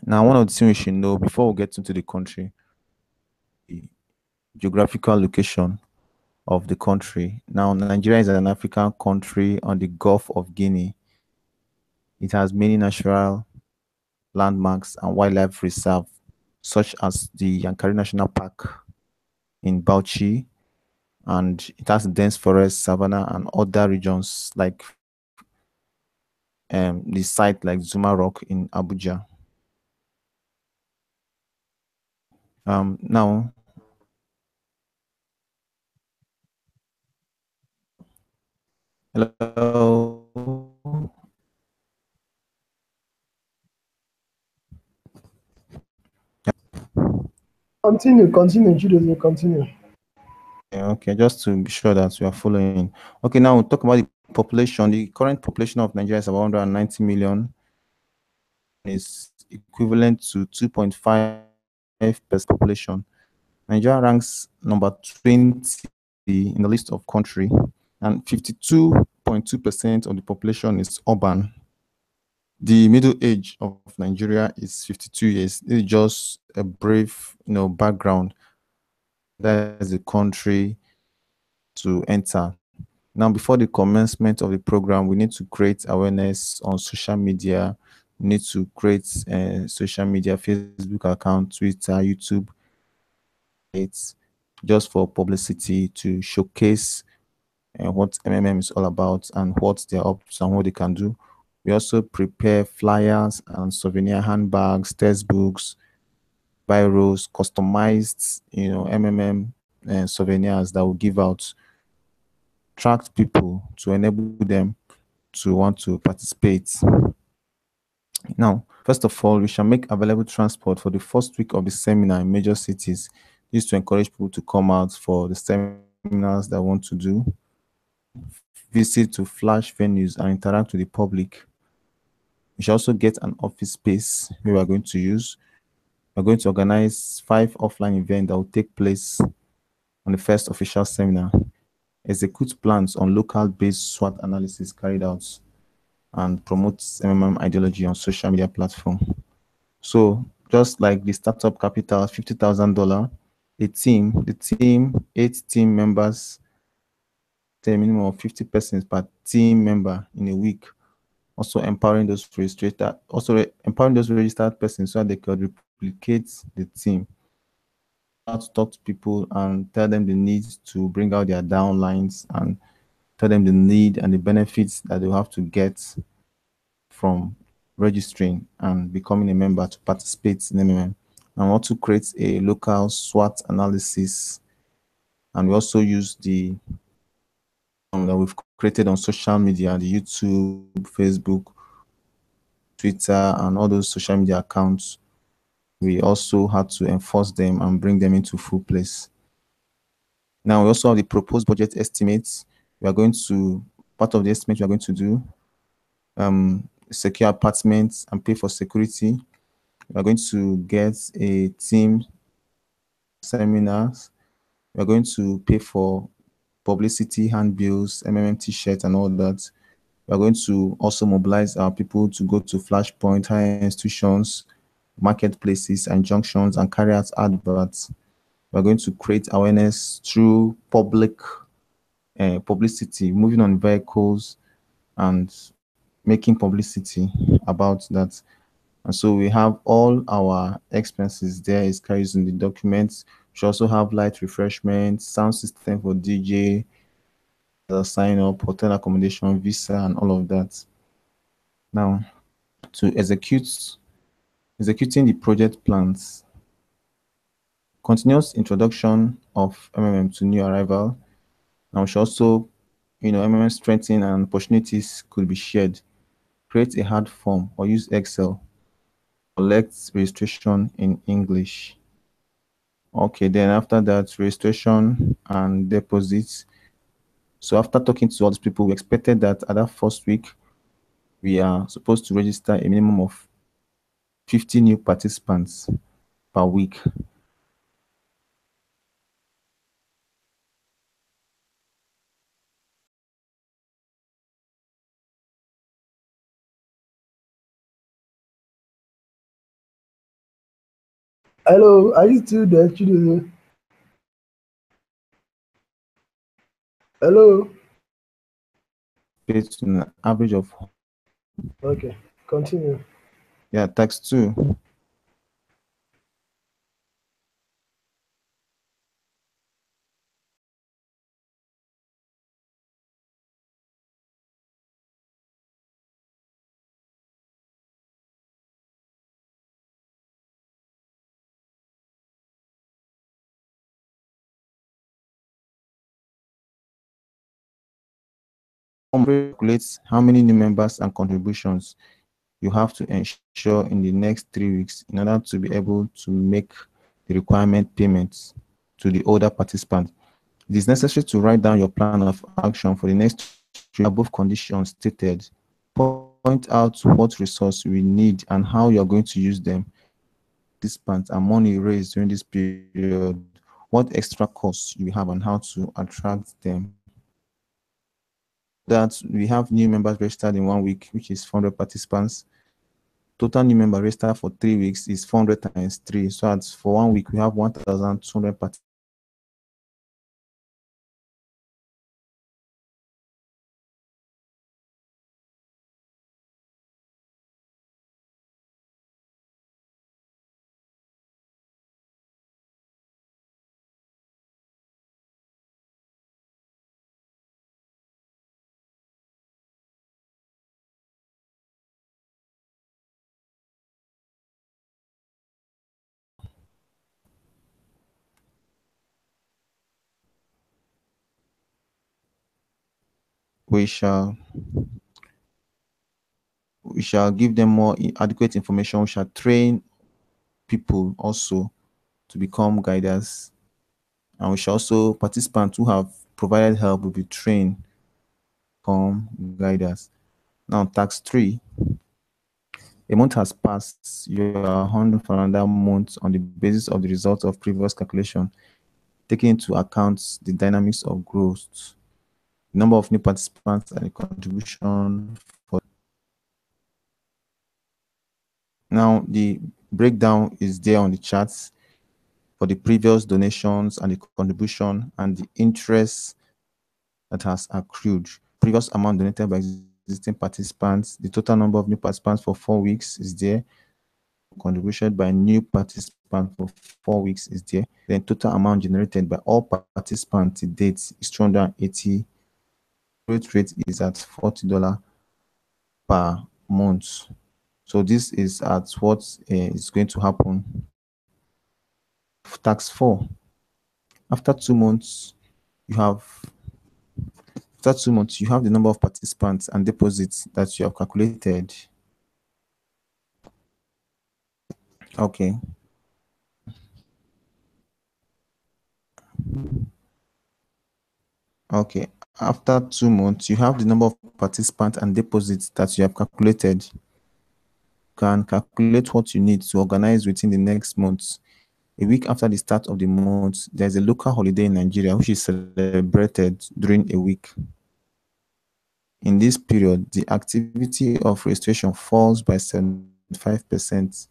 S5: Now, one of the things we should know before we get into the country, the geographical location of the country. Now, Nigeria is an African country on the Gulf of Guinea. It has many natural landmarks and wildlife reserves, such as the Yankari National Park in Bauchi, and it has dense forest, savanna, and other regions like the site like Zuma Rock in Abuja. Now, hello.
S1: Continue, Chidozie, continue.
S5: Yeah, okay, just to be sure that we are following. Okay, now we'll talk about the population. The current population of Nigeria is about 190 million, is equivalent to 2.5 per population. Nigeria ranks number 20 in the list of country, and 52.2% of the population is urban. The middle age of Nigeria is 52 years. This is just a brief, background. That is the country to enter. Now, before the commencement of the program, we need to create awareness on social media. We need to create social media, Facebook account, Twitter, YouTube. It's just for publicity to showcase what MMM is all about and what they're up to and what they can do. We also prepare flyers and souvenir handbags, textbooks, biros, customized, MMM souvenirs that will give out, attract people to enable them to want to participate. Now, first of all, we shall make available transport for the first week of the seminar in major cities. This is to encourage people to come out for the seminars they want to do, visit to flash venues and interact with the public. We shall also get an office space we are going to use. We're going to organize 5 offline events that will take place on the first official seminar. Execute plans on local-based SWOT analysis carried out and promotes MMM ideology on social media platform. So just like the startup capital, $50,000, the team, 8 team members, a minimum of 50 persons per team member in a week. Also empowering those registered persons so that they could replicate the team. How to talk to people and tell them the need to bring out their downlines and tell them the need and the benefits that they have to get from registering and becoming a member to participate in MMM. And also create a local SWOT analysis. And we also use the that we've created on social media, the YouTube, Facebook, Twitter, and all those social media accounts. We also had to enforce them and bring them into full place. Now we also have the proposed budget estimates. We are going to, part of the estimate we are going to do, secure apartments and pay for security. We are going to get a team seminars. We are going to pay for publicity, handbills, MMM t-shirts and all that. We are going to also mobilize our people to go to Flashpoint, higher institutions, marketplaces and junctions and carry out adverts. We are going to create awareness through public publicity, moving on vehicles and making publicity about that. And so we have all our expenses there is carried in the documents. We should also have light refreshments, sound system for DJ, sign up, hotel accommodation, visa, and all of that. Now, to executing the project plans, continuous introduction of MMM to new arrival. Now, we should also, MMM strengthening and opportunities could be shared. Create a hard form or use Excel. Collect registration in English. Okay, then after that, registration and deposits. So after talking to all these people, we expected that at that first week, we are supposed to register a minimum of 50 new participants per week.
S1: Hello, are you still there, Chidozie? Hello.
S5: Based on an average of
S1: Okay, continue.
S5: tax 2. Calculates how many new members and contributions you have to ensure in the next 3 weeks in order to be able to make the requirement payments to the older participant. It is necessary to write down your plan of action for the next 3 above conditions stated. Point out what resource we need and how you are going to use them. Participants and money raised during this period, what extra costs you have and how to attract them. That we have new members registered in 1 week, which is 400 participants. Total new member registered for 3 weeks is 400 times 3. So that's for 1 week, we have 1,200 participants. We shall We shall give them more adequate information. We shall train people also to become guiders, and we shall also participants who have provided help will be trained to become guiders. Now, task 3. A month has passed. You are on for another month on the basis of the results of previous calculation, taking into account the dynamics of growth, the number of new participants, and the contribution for. Now, the breakdown is there on the charts for the previous donations and the contribution and the interest that has accrued. Previous amount donated by existing participants, the total number of new participants for 4 weeks is there. Contribution by new participants for 4 weeks is there. Then total amount generated by all participants to date is 280. Rate is at $40 per month. So this is at what is going to happen. Tax 4. After 2 months, you have the number of participants and deposits that you have calculated. Okay. Okay. After 2 months, you have the number of participants and deposits that you have calculated. You can calculate what you need to organize within the next month. A week after the start of the month, there's a local holiday in Nigeria which is celebrated during a week. In this period, the activity of registration falls by 75%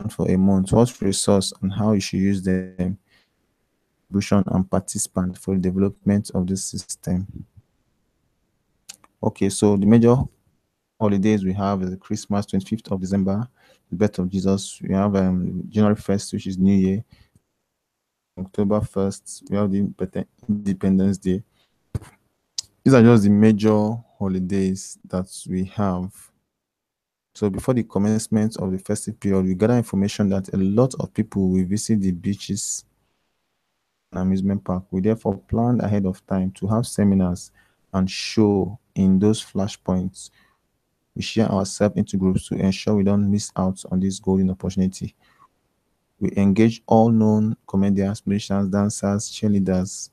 S5: for a month. What resource and how you should use them, contribution and participant for the development of this system. Okay, so the major holidays we have is Christmas, 25th of December, the birth of Jesus. We have January 1st, which is New Year. October 1st, we have the Independence Day. These are just the major holidays that we have. So before the commencement of the festive period, we gather information that a lot of people will visit the beaches and amusement park. We therefore planned ahead of time to have seminars and show in those flashpoints. We share ourselves into groups to ensure we don't miss out on this golden opportunity. We engage all known comedians, musicians, dancers, cheerleaders.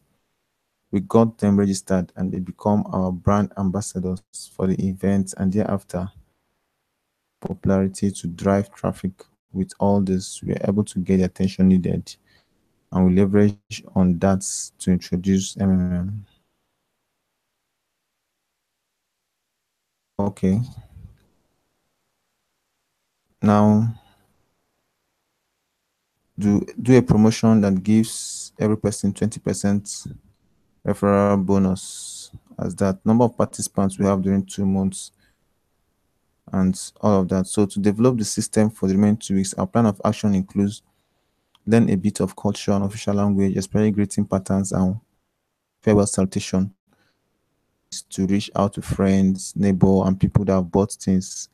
S5: We got them registered and they become our brand ambassadors for the event, and thereafter popularity to drive traffic. With all this, we are able to get the attention needed, and we leverage on that to introduce MMM. Okay. Now, do a promotion that gives every person 20% referral bonus, as that number of participants we have during 2 months and all of that. So to develop the system for the remaining 2 weeks, our plan of action includes learn a bit of culture and official language, especially greeting patterns and farewell salutation, to reach out to friends, neighbor, and people that have bought things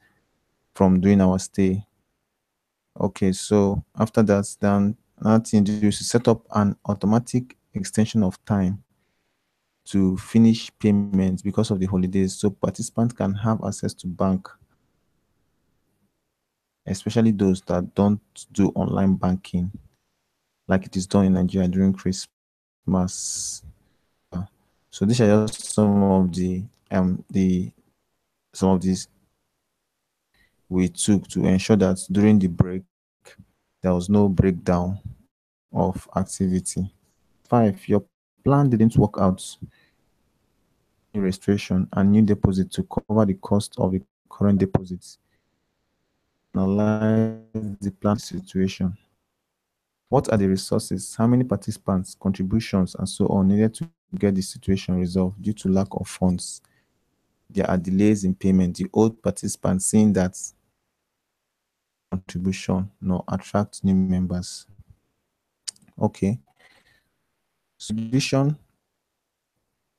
S5: from during our stay. Okay, so after that, then another thing to do is to set up an automatic extension of time to finish payments because of the holidays, so participants can have access to bank, especially those that don't do online banking like it is done in Nigeria during Christmas. So these are just some of these we took to ensure that during the break there was no breakdown of activity. 5, your plan didn't work out. New registration and new deposit to cover the cost of the current deposits. Analyze the plan situation. What are the resources? How many participants, contributions, and so on needed to get the situation resolved due to lack of funds? There are delays in payment. The old participants seeing that contribution nor attract new members. Okay. Solution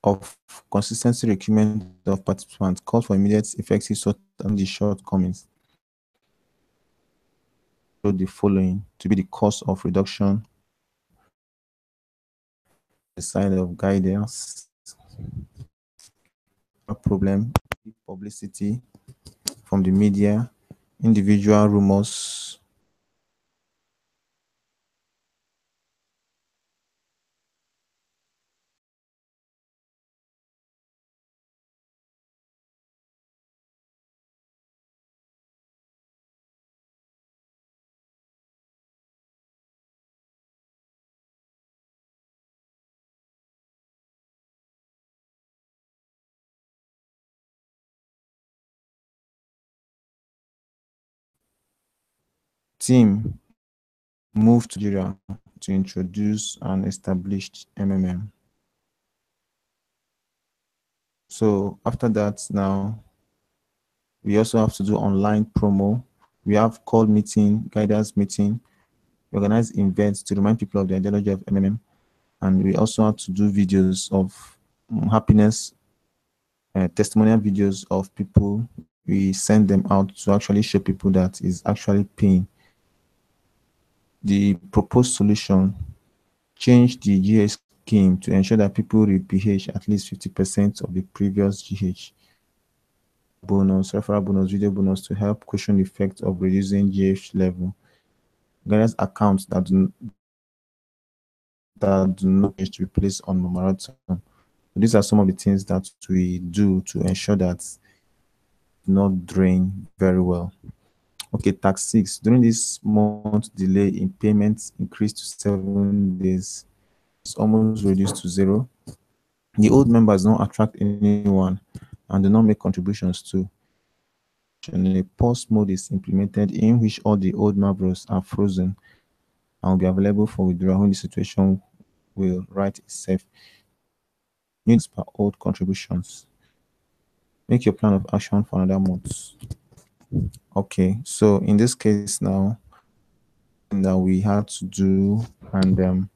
S5: of consistency requirement of participants calls for immediate effective sort and the shortcomings. So the following to be the cause of reduction, the side of guidance, a problem, publicity, from the media, individual rumors. Team moved to Nigeria to introduce an established MMM. So after that, now we also have to do online promo. We have call meeting, guidance meeting, we organize events to remind people of the ideology of MMM, and we also have to do videos of happiness, testimonial videos of people. We send them out to actually show people that is actually paying. The proposed solution: change the GH scheme to ensure that people read PH at least 50% of the previous GH. Bonus, referral bonus, video bonus to help cushion the effect of reducing GH level. Guidance accounts that do not get to be placed on marathon. These are some of the things that we do to ensure that not drain very well. Okay, tax 6. During this month, delay in payments increased to 7 days. It's almost reduced to 0. The old members don't attract anyone and do not make contributions to. A pause mode is implemented in which all the old members are frozen and will be available for withdrawal when the situation will right itself. Units per old contributions. Make your plan of action for another month. Okay, so in this case now, that we had to do, and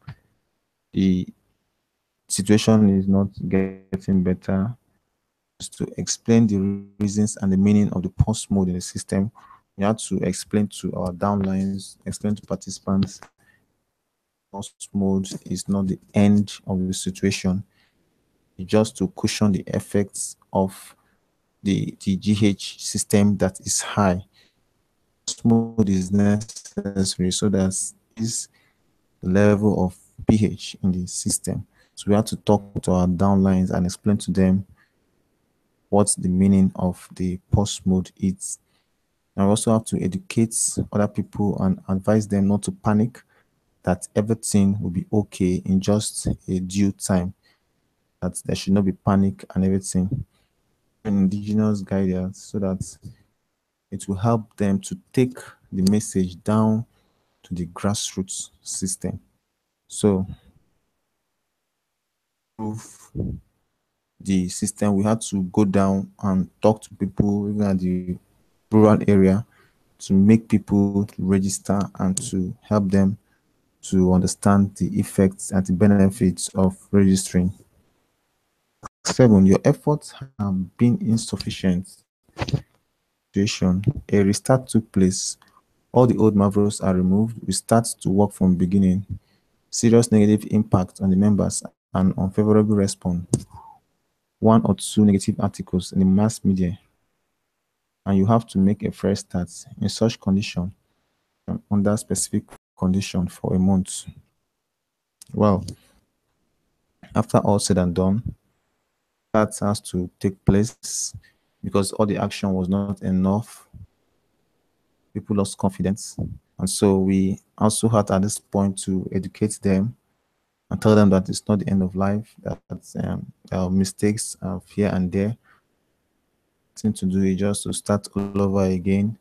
S5: the situation is not getting better, is to explain the reasons and the meaning of the pause mode in the system. We had to explain to our downlines, explain to participants, pause mode is not the end of the situation. It's just to cushion the effects of the GH system that is high. Pause mode is necessary so that is the level of pH in the system. So we have to talk to our downlines and explain to them what the meaning of the pause mode is. And we also have to educate other people and advise them not to panic, that everything will be okay in just a due time, that there should not be panic and everything. Indigenous guidance so that it will help them to take the message down to the grassroots system. So the system, we had to go down and talk to people even at the rural area to make people register and to help them to understand the effects and the benefits of registering. 7. Your efforts have been insufficient. A restart took place. All the old Mavros are removed. We start to work from beginning. Serious negative impact on the members and unfavorable response. 1 or 2 negative articles in the mass media, and you have to make a fresh start in such condition under specific condition for a month. Well, after all said and done, that has to take place because all the action was not enough. People lost confidence, and so we also had at this point to educate them and tell them that it's not the end of life, that there are mistakes here and there. Thing to do is just to start all over again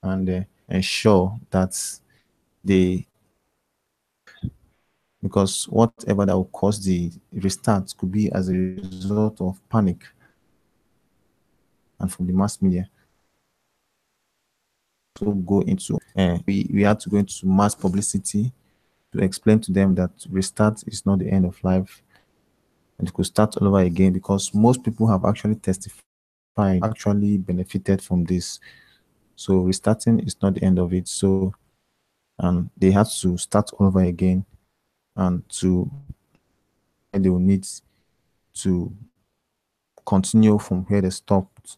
S5: and ensure that they, because whatever that will cause the restart could be as a result of panic and from the mass media. So go into we had to go into mass publicity to explain to them that restart is not the end of life and it could start all over again, because most people have actually testified, actually benefited from this. So restarting is not the end of it. So and they had to start all over again, and they will need to continue from where they stopped.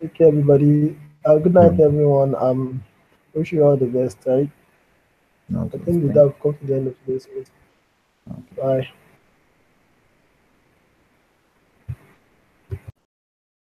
S1: Take care, everybody. Good night,
S5: Mm.
S1: everyone. Wish you all the best. Right? I
S5: Okay,
S1: think with
S5: thank
S1: that, we've come to the end of today's meeting.
S5: you. Okay.
S1: Bye.